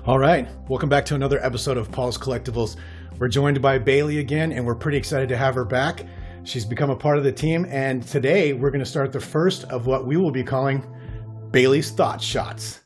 All right, welcome back to another episode of Paul's Collectibles. We're joined by Bailey again, and we're pretty excited to have her back. She's become a part of the team, and today we're going to start the first of what we will be calling Bailey's Thought Shots.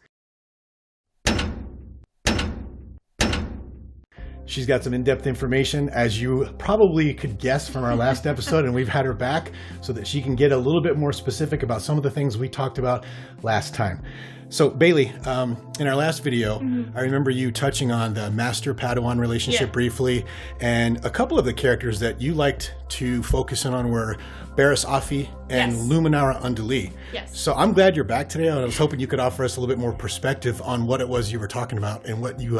She's got some in-depth information, as you probably could guess from our last episode, and we've had her back so that she can get a little bit more specific about some of the things we talked about last time. So, Bailey, in our last video, I remember you touching on the Master Padawan relationship briefly, and a couple of the characters that you liked to focus in on were Barriss Offee and Luminara Unduli. Yes. So I'm glad you're back today, and I was hoping you could offer us a little bit more perspective on what it was you were talking about and what you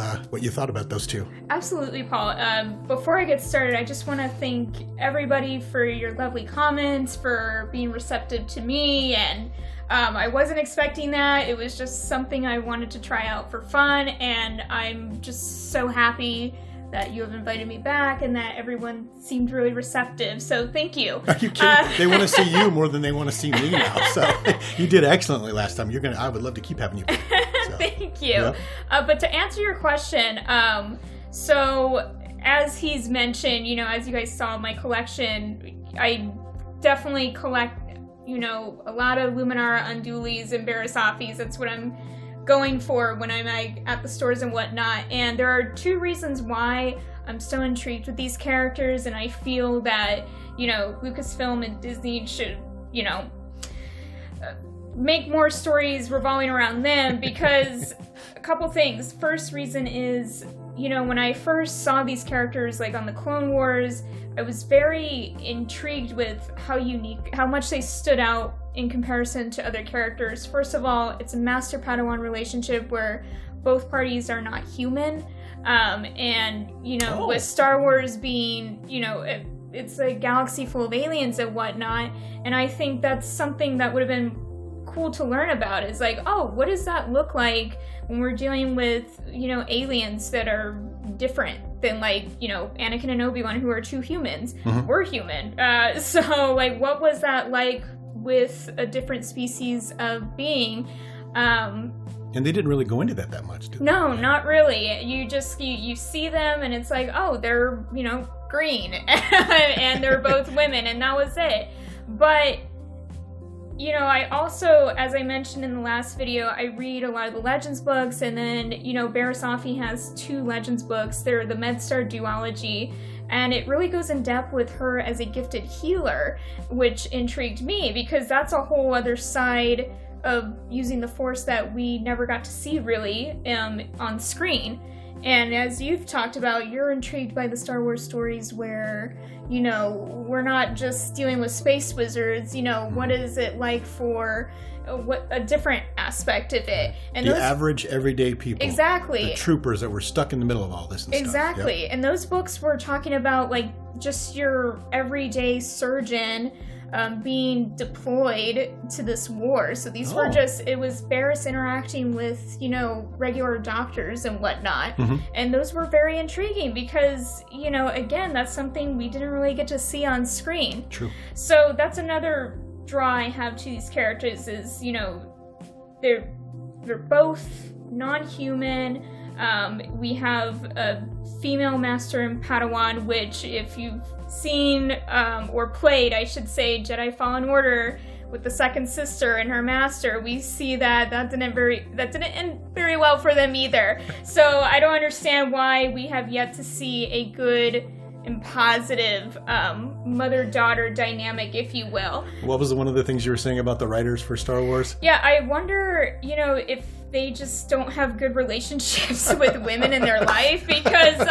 thought about those two. Absolutely, Paul. Before I get started, I just want to thank everybody for your lovely comments, for being receptive to me, and I wasn't expecting that. It was just something I wanted to try out for fun, and I'm just so happy that you have invited me back and that everyone seemed really receptive. So thank you. Are you kidding? They want to see you more than they want to see me now. So you did excellently last time. I would love to keep having you back. So. Thank you. Yep. But to answer your question, so as he's mentioned, as you guys saw my collection, I definitely collect, a lot of Luminara Undulis and Barriss Offees. That's what I'm going for when I'm at the stores and whatnot. And there are two reasons why I'm so intrigued with these characters, and I feel that, Lucasfilm and Disney should, make more stories revolving around them, because a couple things. First reason is, when I first saw these characters on the Clone Wars, I was very intrigued with how much they stood out in comparison to other characters. First of all, it's a Master Padawan relationship where both parties are not human. With Star Wars being, it's a galaxy full of aliens and whatnot. And I think that's something that would have been cool to learn about, is what does that look like when we're dealing with, aliens that are different than Anakin and Obi-Wan, who are two humans. We're human. So what was that like with a different species of being? And they didn't really go into that much, did they? No, not really. You just, you see them and it's they're, green and they're both women, and that was it. But I also, as I mentioned in the last video, I read a lot of the Legends books, and then, Barriss Offee has two Legends books. They're the MedStar duology, and it really goes in depth with her as a gifted healer, which intrigued me, because that's a whole other side of using the Force that we never got to see really on screen. And as you've talked about, you're intrigued by the Star Wars stories where, we're not just dealing with space wizards, what is it like for a different aspect of it. And the average everyday people. Exactly. The troopers that were stuck in the middle of all this and exactly. stuff. Yep. And those books were talking about just your everyday surgeon being deployed to this war. So these were it was Barris interacting with, regular doctors and whatnot. And those were very intriguing because, again, that's something we didn't really get to see on screen. True. So that's another draw I have to these characters is, they're both non-human. We have a female Master and Padawan, which if you've seen or played, I should say, Jedi Fallen Order with the second sister and her master, we see that didn't end very well for them either. So I don't understand why we have yet to see a good and positive mother-daughter dynamic, if you will. What was one of the things you were saying about the writers for Star Wars? Yeah, I wonder, if they just don't have good relationships with women in their life, because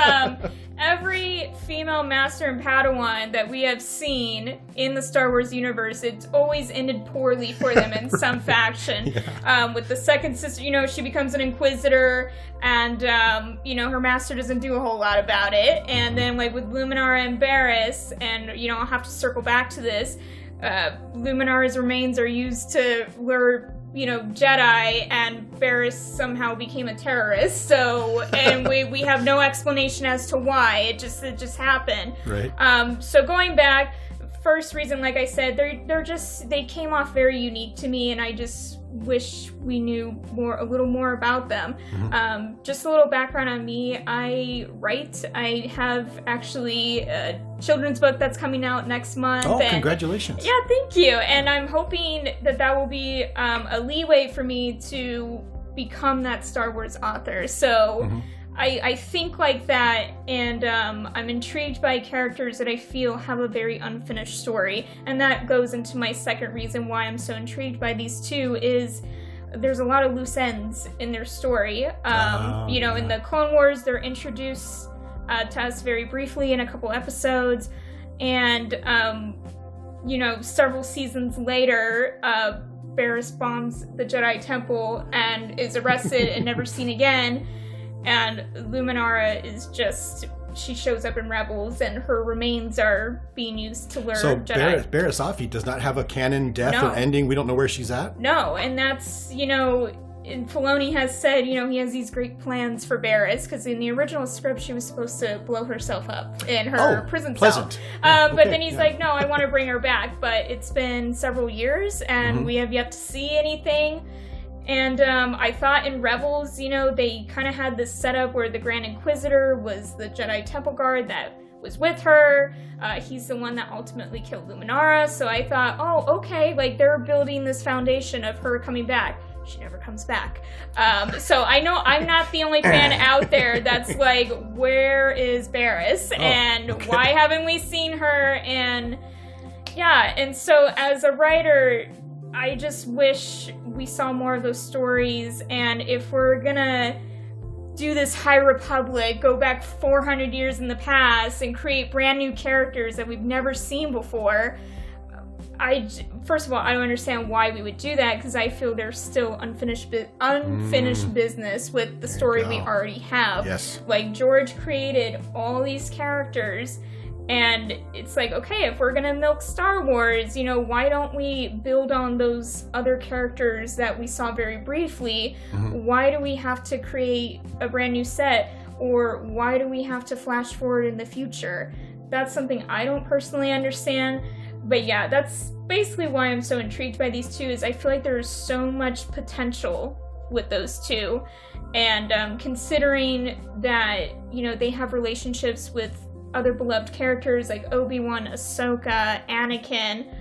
every female Master and Padawan that we have seen in the Star Wars universe, it's always ended poorly for them in some fashion. Yeah. With the second sister, she becomes an Inquisitor, and, her master doesn't do a whole lot about it. And then, with Luminara and Barris, and, I'll have to circle back to this, Luminara's remains are used to lure, Jedi, and Barris somehow became a terrorist. So, and we have no explanation as to why. It just happened. Right. So going back, first reason, like I said, they came off very unique to me, and I just wish we knew a little more about them. Just a little background on me. I write. I have actually a children's book that's coming out next month. Oh, congratulations. Yeah, thank you. And I'm hoping that will be a leeway for me to become that Star Wars author. So I think like that, and I'm intrigued by characters that I feel have a very unfinished story. And that goes into my second reason why I'm so intrigued by these two is there's a lot of loose ends in their story. In the Clone Wars, they're introduced to us very briefly in a couple episodes. And, several seasons later, Barris bombs the Jedi Temple and is arrested and never seen again. And Luminara is she shows up in Rebels, and her remains are being used to lure Jedi. Barriss Offee does not have a canon death or ending. We don't know where she's at. No, and that's, and Filoni has said, he has these great plans for Barris, because in the original script, she was supposed to blow herself up in her prison cell. But then he's like, no, I want to bring her back. But it's been several years, and we have yet to see anything. And I thought in Rebels, they kind of had this setup where the Grand Inquisitor was the Jedi Temple Guard that was with her. He's the one that ultimately killed Luminara. So I thought, oh, okay, like they're building this foundation of her coming back. She never comes back. So I know I'm not the only fan out there that's like, where is Barris? Why haven't we seen her? And yeah, and so as a writer, I just wish we saw more of those stories. And if we're gonna do this High Republic, go back 400 years in the past and create brand new characters that we've never seen before, first of all, I don't understand why we would do that, because I feel there's still unfinished business with the story we already have. Yes. Like, George created all these characters, and it's like, okay, if we're gonna milk Star Wars, why don't we build on those other characters that we saw very briefly? Why do we have to create a brand new set? Or why do we have to flash forward in the future? That's something I don't personally understand. But yeah, that's basically why I'm so intrigued by these two, is I feel like there's so much potential with those two. And considering that, they have relationships with other beloved characters like Obi-Wan, Ahsoka, Anakin,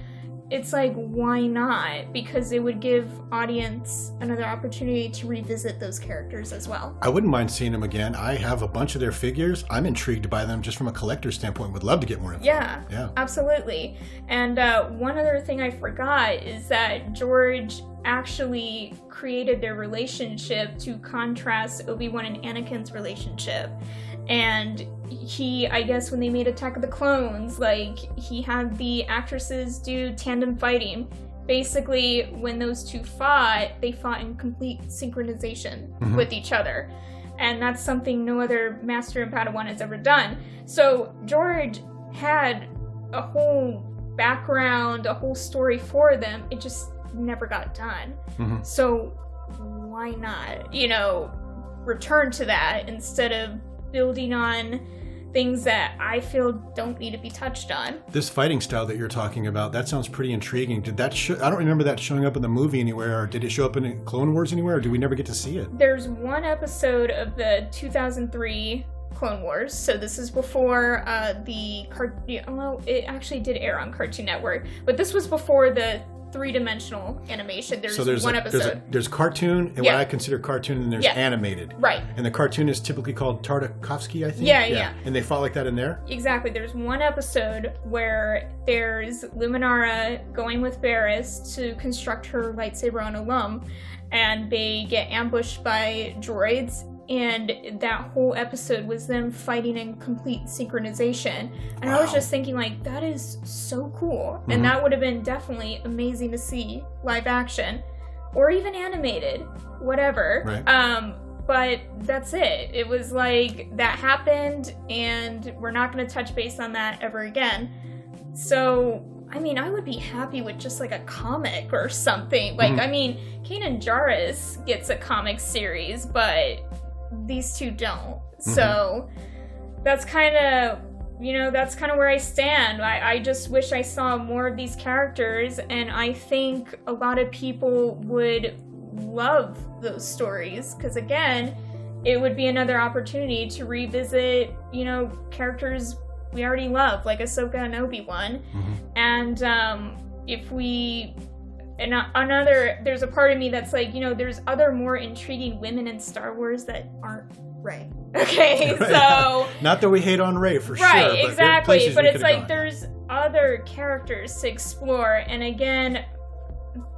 it's like, why not? Because it would give audience another opportunity to revisit those characters as well. I wouldn't mind seeing them again. I have a bunch of their figures. I'm intrigued by them just from a collector's standpoint. Would love to get more info. Yeah, absolutely. And one other thing I forgot is that George actually created their relationship to contrast Obi-Wan and Anakin's relationship. And I guess when they made Attack of the Clones, like, he had the actresses do tandem fighting. Basically, when those two fought, they fought in complete synchronization with each other. And that's something no other Master and Padawan has ever done. So George had a whole background, a whole story for them. It just never got done. So why not, return to that instead of building on things that I feel don't need to be touched on. This fighting style that you're talking about, that sounds pretty intriguing. Did that I don't remember that showing up in the movie anywhere, or did it show up in Clone Wars anywhere, or do we never get to see it? There's one episode of the 2003 Clone Wars, so this is before it actually did air on Cartoon Network, but this was before the three-dimensional animation. There's one episode. There's cartoon, and what I consider cartoon, and there's animated. Right. And the cartoon is typically called Tartakovsky, I think? Yeah. And they fought like that in there? Exactly. There's one episode where there's Luminara going with Barris to construct her lightsaber on Alum, and they get ambushed by droids, and that whole episode was them fighting in complete synchronization. And I was just thinking, like, that is so cool. And that would have been definitely amazing to see live action, or even animated, whatever. Right. But that's it. It was like, that happened, and we're not going to touch base on that ever again. So, I mean, I would be happy with just like a comic or something. Like, I mean, Kanan Jarrus gets a comic series, but these two don't. So that's kind of that's kind of where I stand. I just wish I saw more of these characters, and I think a lot of people would love those stories, because again, it would be another opportunity to revisit, characters we already love, like Ahsoka and Obi-Wan. And there's a part of me that's like, there's other more intriguing women in Star Wars that aren't Rey. Okay, right. So not that we hate on Rey for right, sure. Right, exactly. But it's like gone. There's other characters to explore, and again,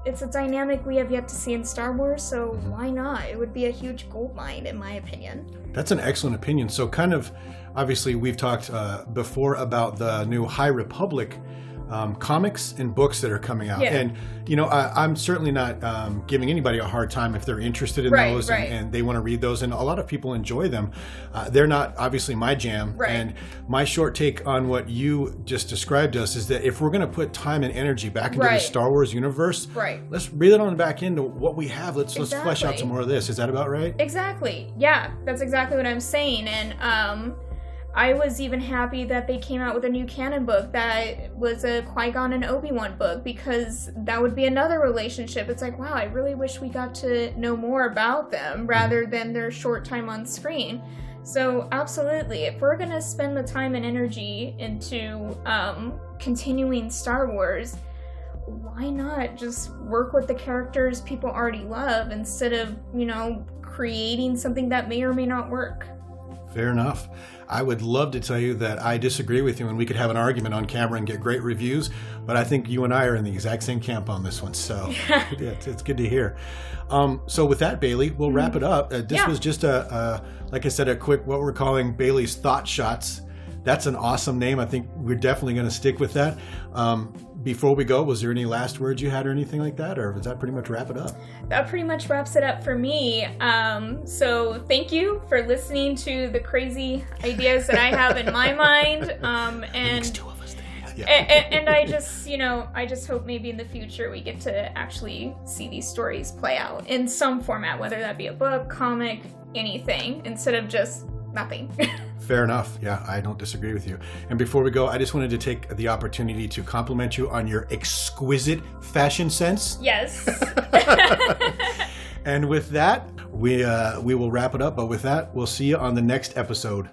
it's a dynamic we have yet to see in Star Wars, so why not? It would be a huge goldmine, in my opinion. That's an excellent opinion. So kind of, obviously, we've talked before about the new High Republic comics and books that are coming out. Yeah. And, I'm certainly not giving anybody a hard time if they're interested in those and they want to read those. And a lot of people enjoy them. They're not obviously my jam. Right. And my short take on what you just described to us is that if we're going to put time and energy back into the Star Wars universe, let's reel it on back into what we have. Let's flesh out some more of this. Is that about right? Exactly. Yeah, that's exactly what I'm saying. And I was even happy that they came out with a new canon book that was a Qui-Gon and Obi-Wan book, because that would be another relationship. It's like, wow, I really wish we got to know more about them rather than their short time on screen. So absolutely, if we're going to spend the time and energy into continuing Star Wars, why not just work with the characters people already love instead of, creating something that may or may not work? Fair enough. I would love to tell you that I disagree with you and we could have an argument on camera and get great reviews, but I think you and I are in the exact same camp on this one, so it's good to hear. So with that, Bailey, we'll wrap it up. This was just like I said, a quick, what we're calling Bailey's Thought Shots. That's an awesome name. I think we're definitely going to stick with that. Before we go, was there any last words you had or anything like that, or does that pretty much wrap it up? That pretty much wraps it up for me. So thank you for listening to the crazy ideas that I have in my mind. And two of us there. Yeah. And I just hope maybe in the future we get to actually see these stories play out in some format, whether that be a book, comic, anything, instead of just nothing. Fair enough. Yeah, I don't disagree with you. And before we go, I just wanted to take the opportunity to compliment you on your exquisite fashion sense. Yes. And with that, we will wrap it up. But with that, we'll see you on the next episode.